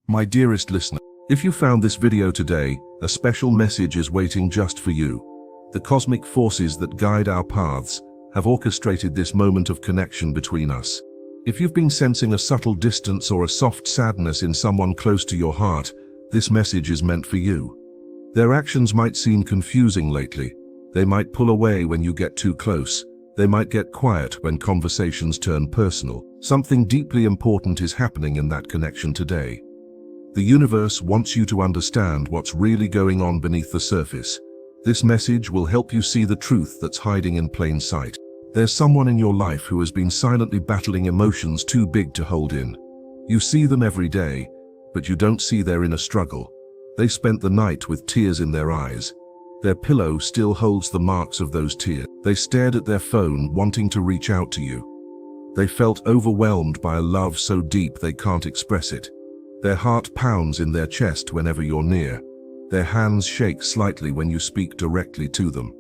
My dearest listener, if you found this video today, a special message is waiting just for you. The cosmic forces that guide our paths have orchestrated this moment of connection between us. If you've been sensing a subtle distance or a soft sadness in someone close to your heart, this message is meant for you. Their actions might seem confusing lately. They might pull away when you get too close. They might get quiet when conversations turn personal. Something deeply important is happening in that connection today. The universe wants you to understand what's really going on beneath the surface. This message will help you see the truth that's hiding in plain sight. There's someone in your life who has been silently battling emotions too big to hold in. You see them every day, but you don't see their inner struggle. They spent the night with tears in their eyes. Their pillow still holds the marks of those tears. They stared at their phone, wanting to reach out to you. They felt overwhelmed by a love so deep they can't express it. Their heart pounds in their chest whenever you're near. Their hands shake slightly when you speak directly to them.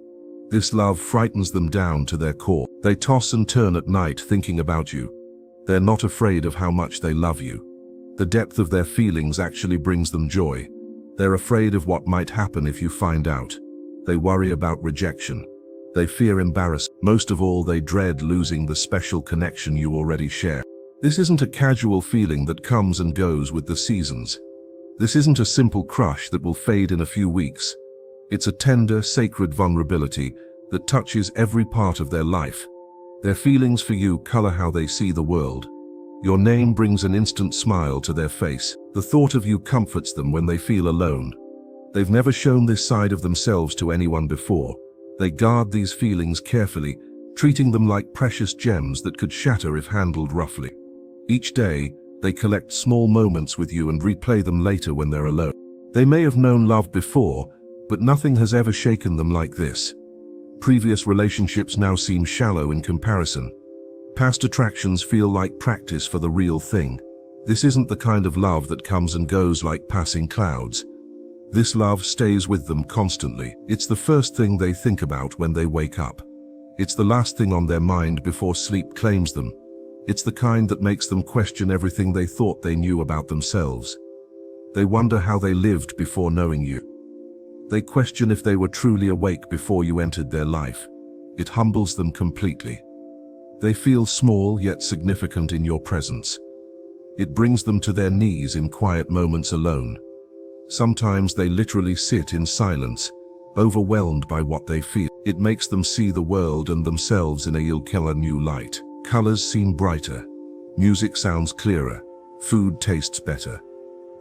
This love frightens them down to their core. They toss and turn at night thinking about you. They're not afraid of how much they love you. The depth of their feelings actually brings them joy. They're afraid of what might happen if you find out. They worry about rejection. They fear embarrassment. Most of all, they dread losing the special connection you already share. This isn't a casual feeling that comes and goes with the seasons. This isn't a simple crush that will fade in a few weeks. It's a tender, sacred vulnerability that touches every part of their life. Their feelings for you color how they see the world. Your name brings an instant smile to their face. The thought of you comforts them when they feel alone. They've never shown this side of themselves to anyone before. They guard these feelings carefully, treating them like precious gems that could shatter if handled roughly. Each day, they collect small moments with you and replay them later when they're alone. They may have known love before, but nothing has ever shaken them like this. Previous relationships now seem shallow in comparison. Past attractions feel like practice for the real thing. This isn't the kind of love that comes and goes like passing clouds. This love stays with them constantly. It's the first thing they think about when they wake up. It's the last thing on their mind before sleep claims them. It's the kind that makes them question everything they thought they knew about themselves. They wonder how they lived before knowing you. They question if they were truly awake before you entered their life. It humbles them completely. They feel small yet significant in your presence. It brings them to their knees in quiet moments alone. Sometimes they literally sit in silence, overwhelmed by what they feel. It makes them see the world and themselves in a new light. Colors seem brighter. Music sounds clearer. Food tastes better.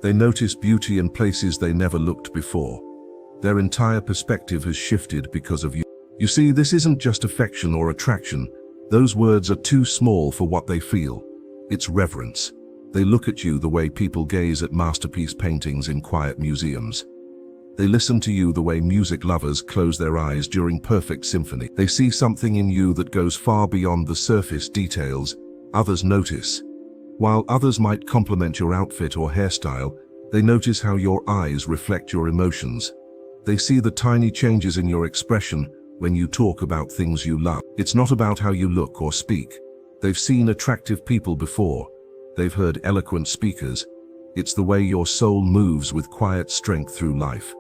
They notice beauty in places they never looked before. Their entire perspective has shifted because of you. You see, this isn't just affection or attraction. Those words are too small for what they feel. It's reverence. They look at you the way people gaze at masterpiece paintings in quiet museums. They listen to you the way music lovers close their eyes during perfect symphony. They see something in you that goes far beyond the surface details others notice. While others might compliment your outfit or hairstyle, they notice how your eyes reflect your emotions. They see the tiny changes in your expression when you talk about things you love. It's not about how you look or speak. They've seen attractive people before. They've heard eloquent speakers. It's the way your soul moves with quiet strength through life.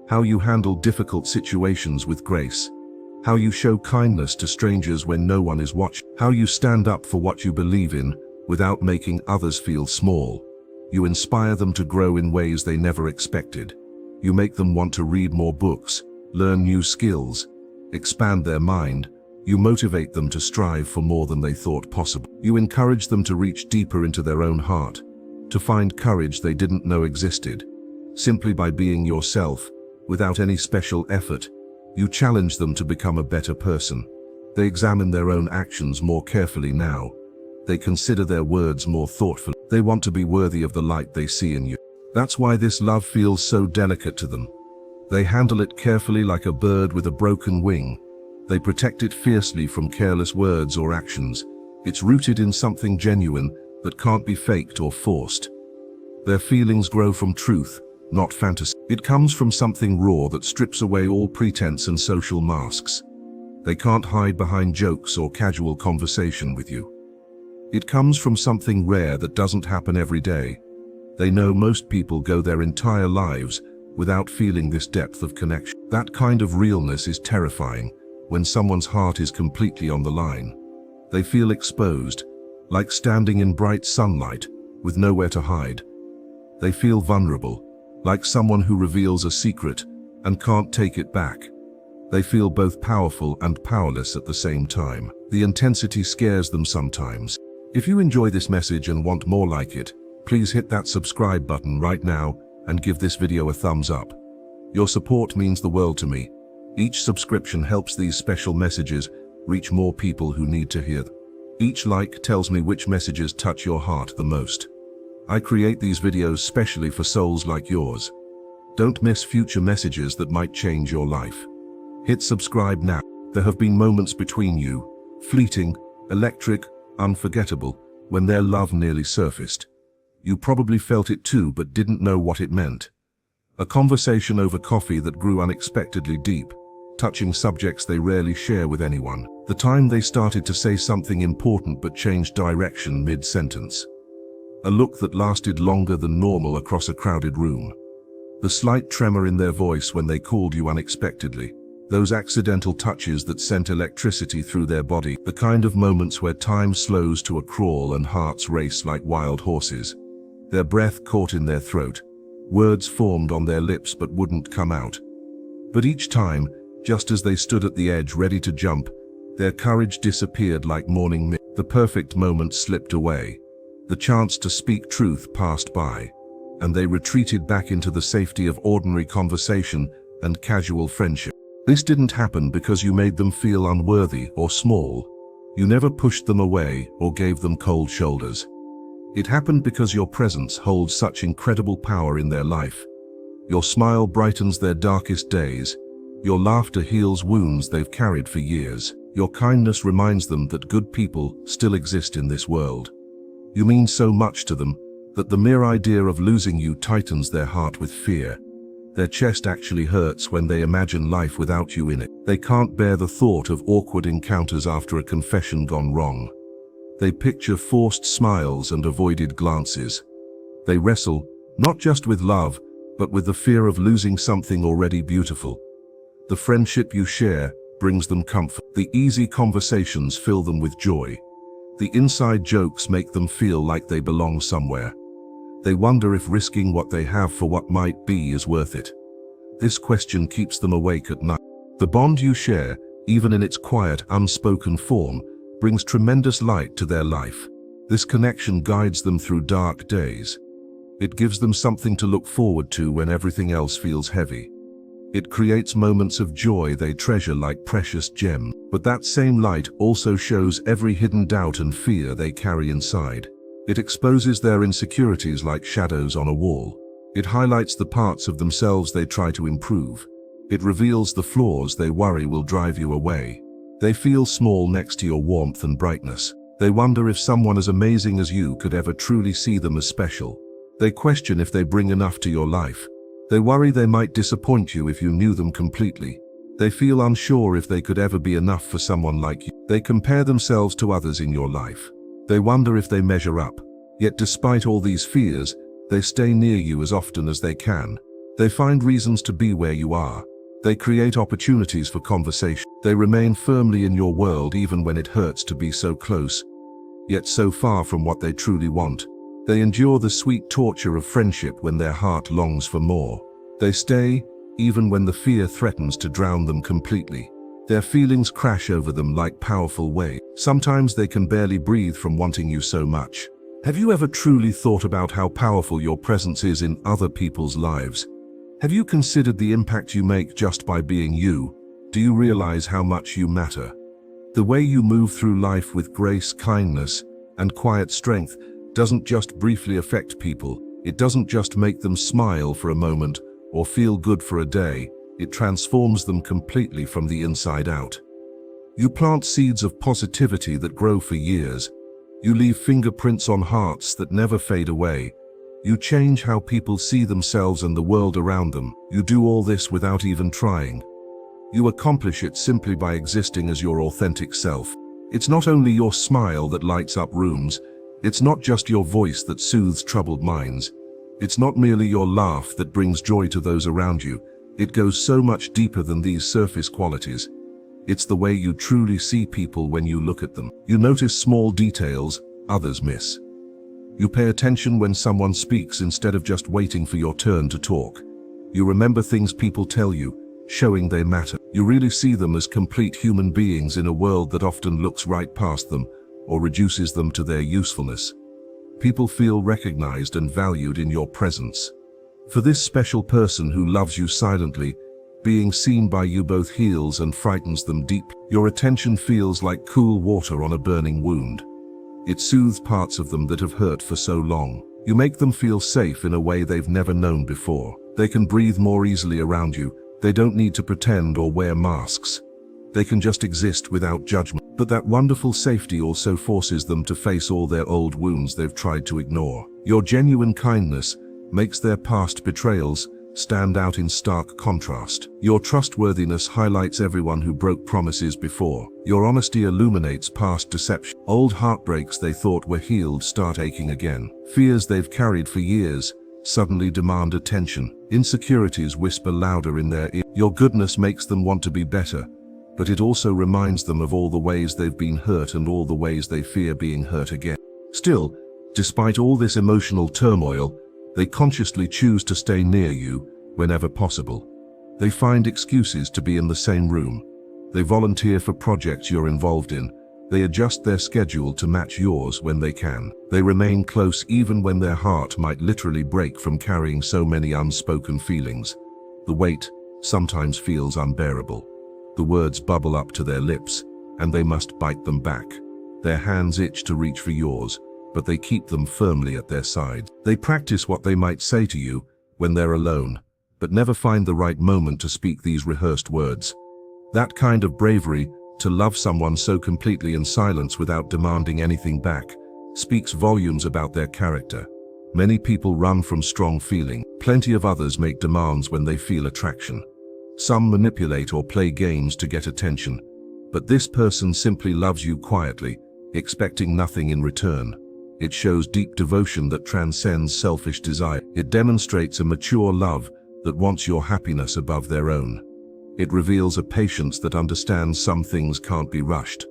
How you handle difficult situations with grace. How you show kindness to strangers when no one is watching. How you stand up for what you believe in without making others feel small. You inspire them to grow in ways they never expected. You make them want to read more books, learn new skills, expand their mind. You motivate them to strive for more than they thought possible. You encourage them to reach deeper into their own heart, to find courage they didn't know existed. Simply by being yourself, without any special effort, you challenge them to become a better person. They examine their own actions more carefully now. They consider their words more thoughtfully. They want to be worthy of the light they see in you. That's why this love feels so delicate to them. They handle it carefully like a bird with a broken wing. They protect it fiercely from careless words or actions. It's rooted in something genuine that can't be faked or forced. Their feelings grow from truth, not fantasy. It comes from something raw that strips away all pretense and social masks. They can't hide behind jokes or casual conversation with you. It comes from something rare that doesn't happen every day. They know most people go their entire lives without feeling this depth of connection. That kind of realness is terrifying when someone's heart is completely on the line. They feel exposed, like standing in bright sunlight with nowhere to hide. They feel vulnerable, like someone who reveals a secret and can't take it back. They feel both powerful and powerless at the same time. The intensity scares them sometimes. If you enjoy this message and want more like it, please hit that subscribe button right now and give this video a thumbs up. Your support means the world to me. Each subscription helps these special messages reach more people who need to hear them. Each like tells me which messages touch your heart the most. I create these videos specially for souls like yours. Don't miss future messages that might change your life. Hit subscribe now. There have been moments between you, fleeting, electric, unforgettable, when their love nearly surfaced. You probably felt it too, but didn't know what it meant. A conversation over coffee that grew unexpectedly deep, touching subjects they rarely share with anyone. The time they started to say something important but changed direction mid-sentence. A look that lasted longer than normal across a crowded room. The slight tremor in their voice when they called you unexpectedly. Those accidental touches that sent electricity through their body. The kind of moments where time slows to a crawl and hearts race like wild horses. Their breath caught in their throat. Words formed on their lips but wouldn't come out. But each time, just as they stood at the edge ready to jump, their courage disappeared like morning mist. The perfect moment slipped away. The chance to speak truth passed by, and they retreated back into the safety of ordinary conversation and casual friendship. This didn't happen because you made them feel unworthy or small. You never pushed them away or gave them cold shoulders. It happened because your presence holds such incredible power in their life. Your smile brightens their darkest days. Your laughter heals wounds they've carried for years. Your kindness reminds them that good people still exist in this world. You mean so much to them that the mere idea of losing you tightens their heart with fear. Their chest actually hurts when they imagine life without you in it. They can't bear the thought of awkward encounters after a confession gone wrong. They picture forced smiles and avoided glances. They wrestle, not just with love, but with the fear of losing something already beautiful. The friendship you share brings them comfort. The easy conversations fill them with joy. The inside jokes make them feel like they belong somewhere. They wonder if risking what they have for what might be is worth it. This question keeps them awake at night. The bond you share, even in its quiet, unspoken form, brings tremendous light to their life. This connection guides them through dark days. It gives them something to look forward to when everything else feels heavy. It creates moments of joy they treasure like precious gems. But that same light also shows every hidden doubt and fear they carry inside. It exposes their insecurities like shadows on a wall. It highlights the parts of themselves they try to improve. It reveals the flaws they worry will drive you away. They feel small next to your warmth and brightness. They wonder if someone as amazing as you could ever truly see them as special. They question if they bring enough to your life. They worry they might disappoint you if you knew them completely. They feel unsure if they could ever be enough for someone like you. They compare themselves to others in your life. They wonder if they measure up. Yet despite all these fears, they stay near you as often as they can. They find reasons to be where you are. They create opportunities for conversation. They remain firmly in your world even when it hurts to be so close, yet so far from what they truly want. They endure the sweet torture of friendship when their heart longs for more. They stay, even when the fear threatens to drown them completely. Their feelings crash over them like powerful waves. Sometimes they can barely breathe from wanting you so much. Have you ever truly thought about how powerful your presence is in other people's lives? Have you considered the impact you make just by being you? Do you realize how much you matter? The way you move through life with grace, kindness, and quiet strength doesn't just briefly affect people. It doesn't just make them smile for a moment or feel good for a day. It transforms them completely from the inside out. You plant seeds of positivity that grow for years. You leave fingerprints on hearts that never fade away. You change how people see themselves and the world around them. You do all this without even trying. You accomplish it simply by existing as your authentic self. It's not only your smile that lights up rooms. It's not just your voice that soothes troubled minds. It's not merely your laugh that brings joy to those around you. It goes so much deeper than these surface qualities. It's the way you truly see people when you look at them. You notice small details others miss. You pay attention when someone speaks instead of just waiting for your turn to talk. You remember things people tell you, showing they matter. You really see them as complete human beings in a world that often looks right past them or reduces them to their usefulness. People feel recognized and valued in your presence. For this special person who loves you silently, being seen by you both heals and frightens them deep. Your attention feels like cool water on a burning wound. It soothes parts of them that have hurt for so long. You make them feel safe in a way they've never known before. They can breathe more easily around you. They don't need to pretend or wear masks. They can just exist without judgment. But that wonderful safety also forces them to face all their old wounds they've tried to ignore. Your genuine kindness makes their past betrayals stand out in stark contrast. Your trustworthiness highlights everyone who broke promises before. Your honesty illuminates past deception. Old heartbreaks they thought were healed start aching again. Fears they've carried for years suddenly demand attention. Insecurities whisper louder in their ear. Your goodness makes them want to be better, but it also reminds them of all the ways they've been hurt and all the ways they fear being hurt again. Still, despite all this emotional turmoil, they consciously choose to stay near you whenever possible. They find excuses to be in the same room. They volunteer for projects you're involved in. They adjust their schedule to match yours when they can. They remain close even when their heart might literally break from carrying so many unspoken feelings. The weight sometimes feels unbearable. The words bubble up to their lips, and they must bite them back. Their hands itch to reach for yours, but they keep them firmly at their side. They practice what they might say to you when they're alone, but never find the right moment to speak these rehearsed words. That kind of bravery, to love someone so completely in silence without demanding anything back, speaks volumes about their character. Many people run from strong feeling. Plenty of others make demands when they feel attraction. Some manipulate or play games to get attention. But this person simply loves you quietly, expecting nothing in return. It shows deep devotion that transcends selfish desire. It demonstrates a mature love that wants your happiness above their own. It reveals a patience that understands some things can't be rushed.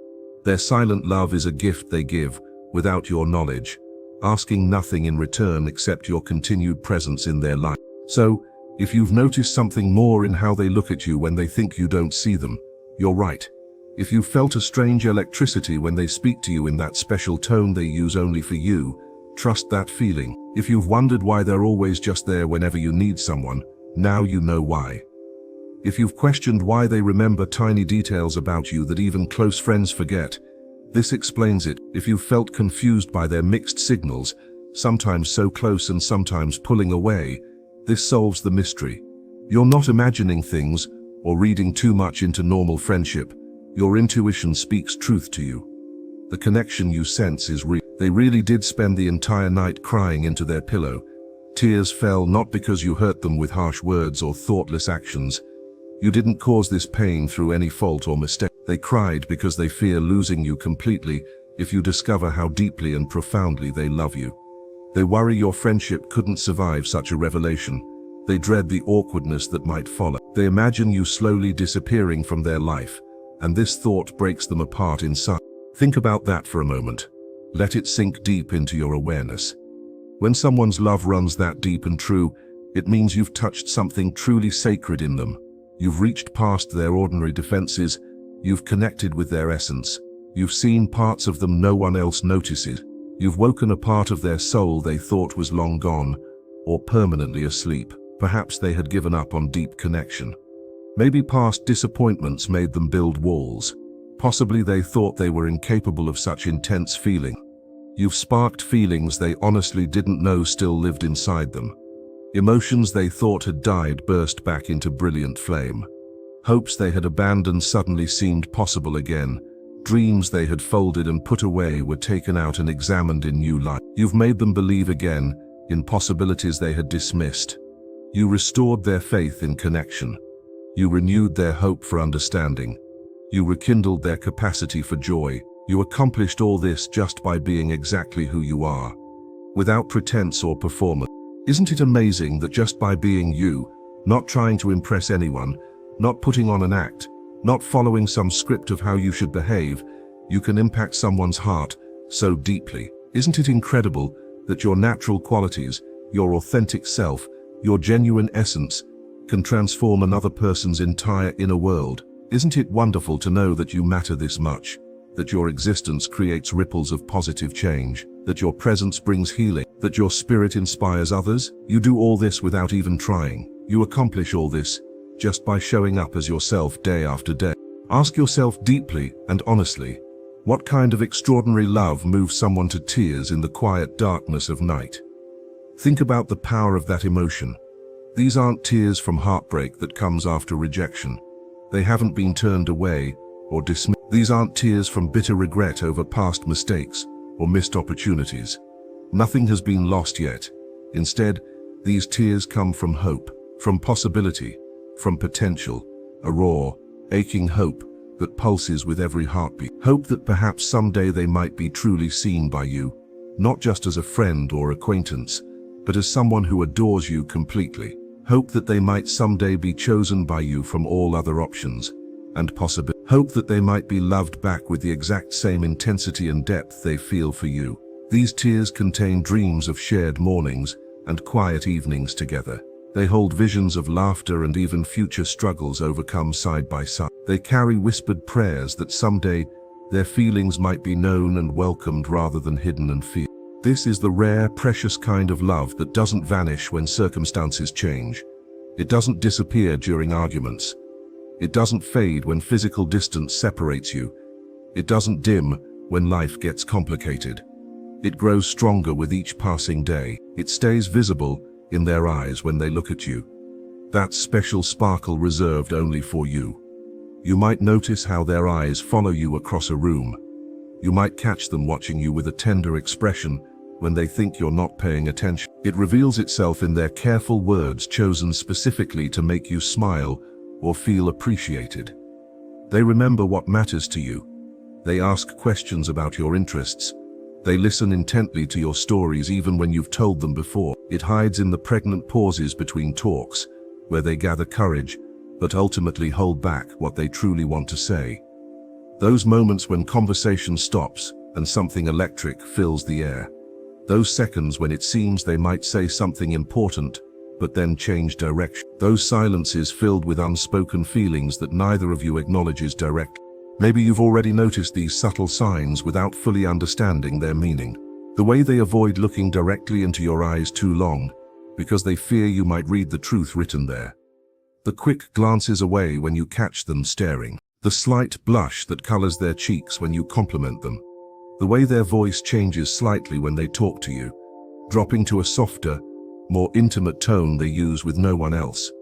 Their silent love is a gift they give, without your knowledge, asking nothing in return except your continued presence in their life. So, if you've noticed something more in how they look at you when they think you don't see them, you're right. If you've felt a strange electricity when they speak to you in that special tone they use only for you, trust that feeling. If you've wondered why they're always just there whenever you need someone, now you know why. If you've questioned why they remember tiny details about you that even close friends forget, this explains it. If you've felt confused by their mixed signals, sometimes so close and sometimes pulling away, this solves the mystery. You're not imagining things or reading too much into normal friendship. Your intuition speaks truth to you. The connection you sense is real. They really did spend the entire night crying into their pillow. Tears fell not because you hurt them with harsh words or thoughtless actions. You didn't cause this pain through any fault or mistake. They cried because they fear losing you completely if you discover how deeply and profoundly they love you. They worry your friendship couldn't survive such a revelation. They dread the awkwardness that might follow. They imagine you slowly disappearing from their life, and this thought breaks them apart inside. Think about that for a moment. Let it sink deep into your awareness. When someone's love runs that deep and true, it means you've touched something truly sacred in them. You've reached past their ordinary defenses. You've connected with their essence. You've seen parts of them no one else notices. You've woken a part of their soul they thought was long gone or permanently asleep. Perhaps they had given up on deep connection. Maybe past disappointments made them build walls. Possibly they thought they were incapable of such intense feeling. You've sparked feelings they honestly didn't know still lived inside them. Emotions they thought had died burst back into brilliant flame. Hopes they had abandoned suddenly seemed possible again. Dreams they had folded and put away were taken out and examined in new light. You've made them believe again in possibilities they had dismissed. You restored their faith in connection. You renewed their hope for understanding. You rekindled their capacity for joy. You accomplished all this just by being exactly who you are, without pretense or performance. Isn't it amazing that just by being you, not trying to impress anyone, not putting on an act, not following some script of how you should behave, you can impact someone's heart so deeply? Isn't it incredible that your natural qualities, your authentic self, your genuine essence, can transform another person's entire inner world? Isn't it wonderful to know that you matter this much? That your existence creates ripples of positive change, that your presence brings healing, that your spirit inspires others? You do all this without even trying. You accomplish all this just by showing up as yourself day after day. Ask yourself deeply and honestly, what kind of extraordinary love moves someone to tears in the quiet darkness of night? Think about the power of that emotion. These aren't tears from heartbreak that comes after rejection. They haven't been turned away or dismissed. These aren't tears from bitter regret over past mistakes or missed opportunities. Nothing has been lost yet. Instead, these tears come from hope, from possibility, from potential, a raw, aching hope that pulses with every heartbeat. Hope that perhaps someday they might be truly seen by you, not just as a friend or acquaintance, but as someone who adores you completely. Hope that they might someday be chosen by you from all other options, and possibly hope that they might be loved back with the exact same intensity and depth they feel for you. These tears contain dreams of shared mornings and quiet evenings together. They hold visions of laughter and even future struggles overcome side by side. They carry whispered prayers that someday their feelings might be known and welcomed rather than hidden and feared. This is the rare, precious kind of love that doesn't vanish when circumstances change. It doesn't disappear during arguments. It doesn't fade when physical distance separates you. It doesn't dim when life gets complicated. It grows stronger with each passing day. It stays visible in their eyes when they look at you. That special sparkle reserved only for you. You might notice how their eyes follow you across a room. You might catch them watching you with a tender expression when they think you're not paying attention. It reveals itself in their careful words chosen specifically to make you smile or feel appreciated. They remember what matters to you. They ask questions about your interests. They listen intently to your stories even when you've told them before. It hides in the pregnant pauses between talks, where they gather courage, but ultimately hold back what they truly want to say. Those moments when conversation stops and something electric fills the air. Those seconds when it seems they might say something important, but then change direction. Those silences filled with unspoken feelings that neither of you acknowledges directly. Maybe you've already noticed these subtle signs without fully understanding their meaning. The way they avoid looking directly into your eyes too long, because they fear you might read the truth written there. The quick glances away when you catch them staring. The slight blush that colors their cheeks when you compliment them. The way their voice changes slightly when they talk to you, dropping to a softer, more intimate tone they use with no one else.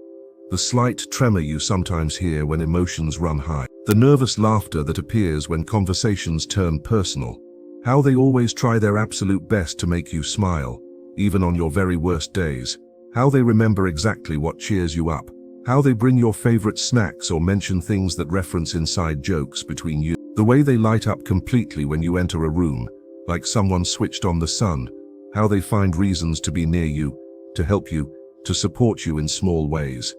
The slight tremor you sometimes hear when emotions run high. The nervous laughter that appears when conversations turn personal. How they always try their absolute best to make you smile, even on your very worst days. How they remember exactly what cheers you up. How they bring your favorite snacks or mention things that reference inside jokes between you. The way they light up completely when you enter a room, like someone switched on the sun. How they find reasons to be near you, to help you, to support you in small ways.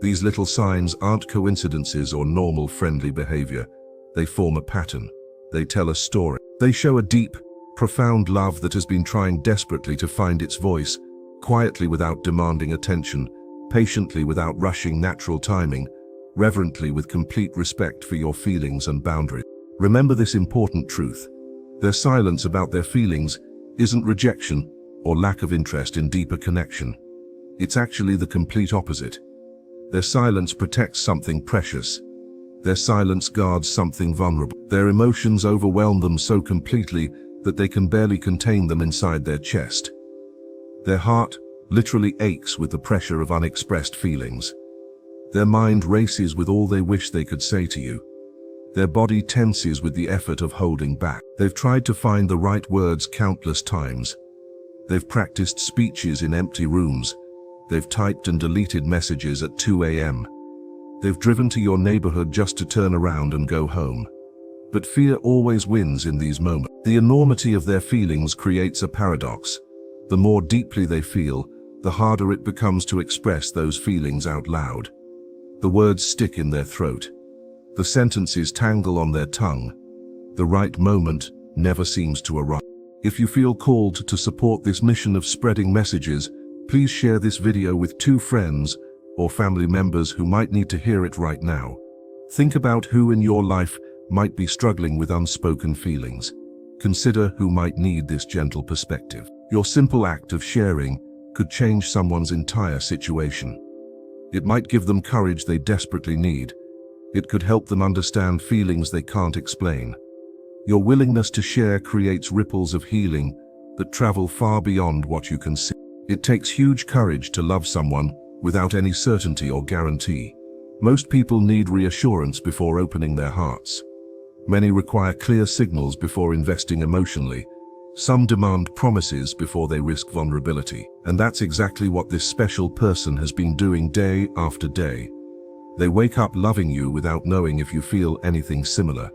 These little signs aren't coincidences or normal friendly behavior. They form a pattern. They tell a story. They show a deep, profound love that has been trying desperately to find its voice, quietly without demanding attention, patiently without rushing natural timing, reverently with complete respect for your feelings and boundaries. Remember this important truth. Their silence about their feelings isn't rejection or lack of interest in deeper connection. It's actually the complete opposite. Their silence protects something precious. Their silence guards something vulnerable. Their emotions overwhelm them so completely that they can barely contain them inside their chest. Their heart literally aches with the pressure of unexpressed feelings. Their mind races with all they wish they could say to you. Their body tenses with the effort of holding back. They've tried to find the right words countless times. They've practiced speeches in empty rooms. They've typed and deleted messages at 2 a.m. They've driven to your neighborhood just to turn around and go home. But fear always wins in these moments. The enormity of their feelings creates a paradox. The more deeply they feel, the harder it becomes to express those feelings out loud. The words stick in their throat. The sentences tangle on their tongue. The right moment never seems to arrive. If you feel called to support this mission of spreading messages, please share this video with 2 friends or family members who might need to hear it right now. Think about who in your life might be struggling with unspoken feelings. Consider who might need this gentle perspective. Your simple act of sharing could change someone's entire situation. It might give them courage they desperately need. It could help them understand feelings they can't explain. Your willingness to share creates ripples of healing that travel far beyond what you can see. It takes huge courage to love someone without any certainty or guarantee. Most people need reassurance before opening their hearts. Many require clear signals before investing emotionally. Some demand promises before they risk vulnerability. And that's exactly what this special person has been doing day after day. They wake up loving you without knowing if you feel anything similar.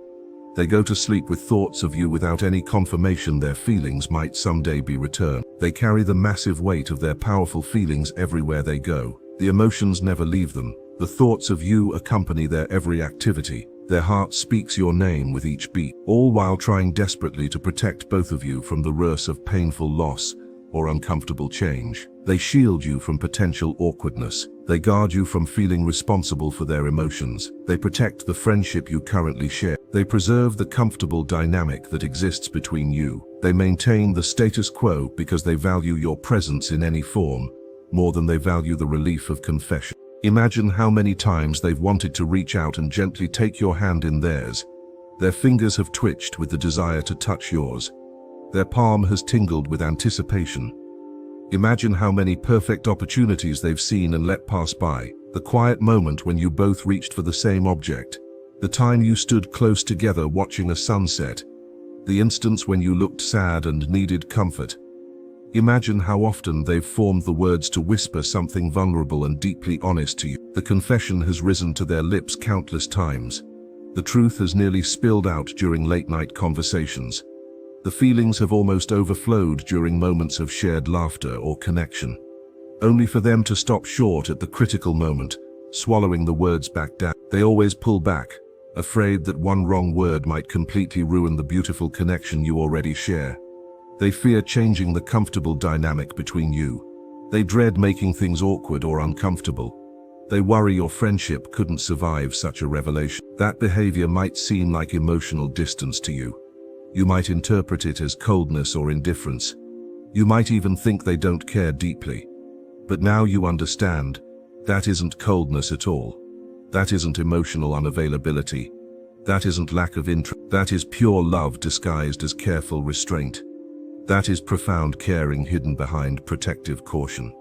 They go to sleep with thoughts of you without any confirmation their feelings might someday be returned. They carry the massive weight of their powerful feelings everywhere they go. The emotions never leave them. The thoughts of you accompany their every activity. Their heart speaks your name with each beat, all while trying desperately to protect both of you from the worst of painful loss or uncomfortable change. They shield you from potential awkwardness. They guard you from feeling responsible for their emotions. They protect the friendship you currently share. They preserve the comfortable dynamic that exists between you. They maintain the status quo because they value your presence in any form more than they value the relief of confession. Imagine how many times they've wanted to reach out and gently take your hand in theirs. Their fingers have twitched with the desire to touch yours. Their palm has tingled with anticipation. Imagine how many perfect opportunities they've seen and let pass by. The quiet moment when you both reached for the same object. The time you stood close together watching a sunset. The instance when you looked sad and needed comfort. Imagine how often they've formed the words to whisper something vulnerable and deeply honest to you. The confession has risen to their lips countless times. The truth has nearly spilled out during late-night conversations. The feelings have almost overflowed during moments of shared laughter or connection, only for them to stop short at the critical moment, swallowing the words back down. They always pull back, afraid that one wrong word might completely ruin the beautiful connection you already share. They fear changing the comfortable dynamic between you. They dread making things awkward or uncomfortable. They worry your friendship couldn't survive such a revelation. That behavior might seem like emotional distance to you. You might interpret it as coldness or indifference. You might even think they don't care deeply. But now you understand, that isn't coldness at all. That isn't emotional unavailability. That isn't lack of interest. That is pure love disguised as careful restraint. That is profound caring hidden behind protective caution.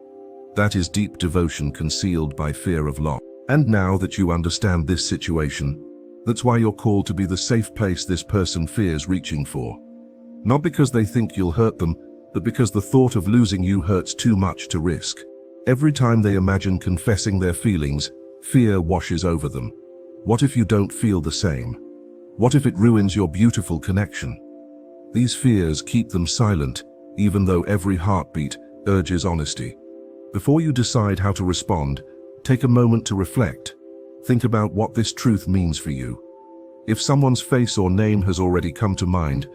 That is deep devotion concealed by fear of loss. And now that you understand this situation, that's why you're called to be the safe place this person fears reaching for. Not because they think you'll hurt them, but because the thought of losing you hurts too much to risk. Every time they imagine confessing their feelings, fear washes over them. What if you don't feel the same? What if it ruins your beautiful connection? These fears keep them silent, even though every heartbeat urges honesty. Before you decide how to respond, take a moment to reflect. Think about what this truth means for you. If someone's face or name has already come to mind,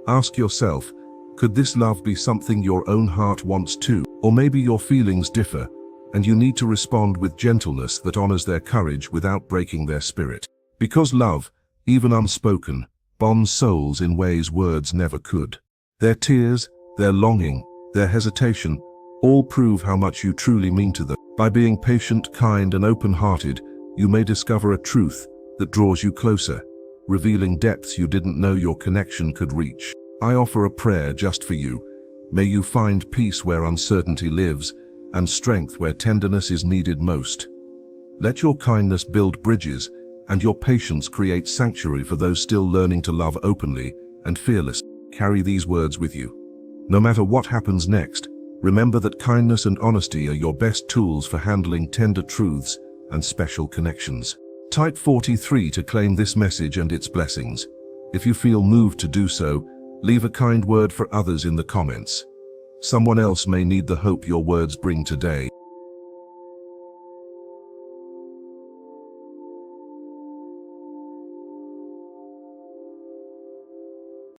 ask yourself, could this love be something your own heart wants too? Or maybe your feelings differ, and you need to respond with gentleness that honors their courage without breaking their spirit. Because love, even unspoken, bonds souls in ways words never could. Their tears, their longing, their hesitation, all prove how much you truly mean to them. By being patient, kind, and open-hearted, you may discover a truth that draws you closer, revealing depths you didn't know your connection could reach. I offer a prayer just for you. May you find peace where uncertainty lives, and strength where tenderness is needed most. Let your kindness build bridges, and your patience create sanctuary for those still learning to love openly and fearlessly. Carry these words with you. No matter what happens next, remember that kindness and honesty are your best tools for handling tender truths and special connections. Type 43 to claim this message and its blessings. If you feel moved to do so, leave a kind word for others in the comments. Someone else may need the hope your words bring today.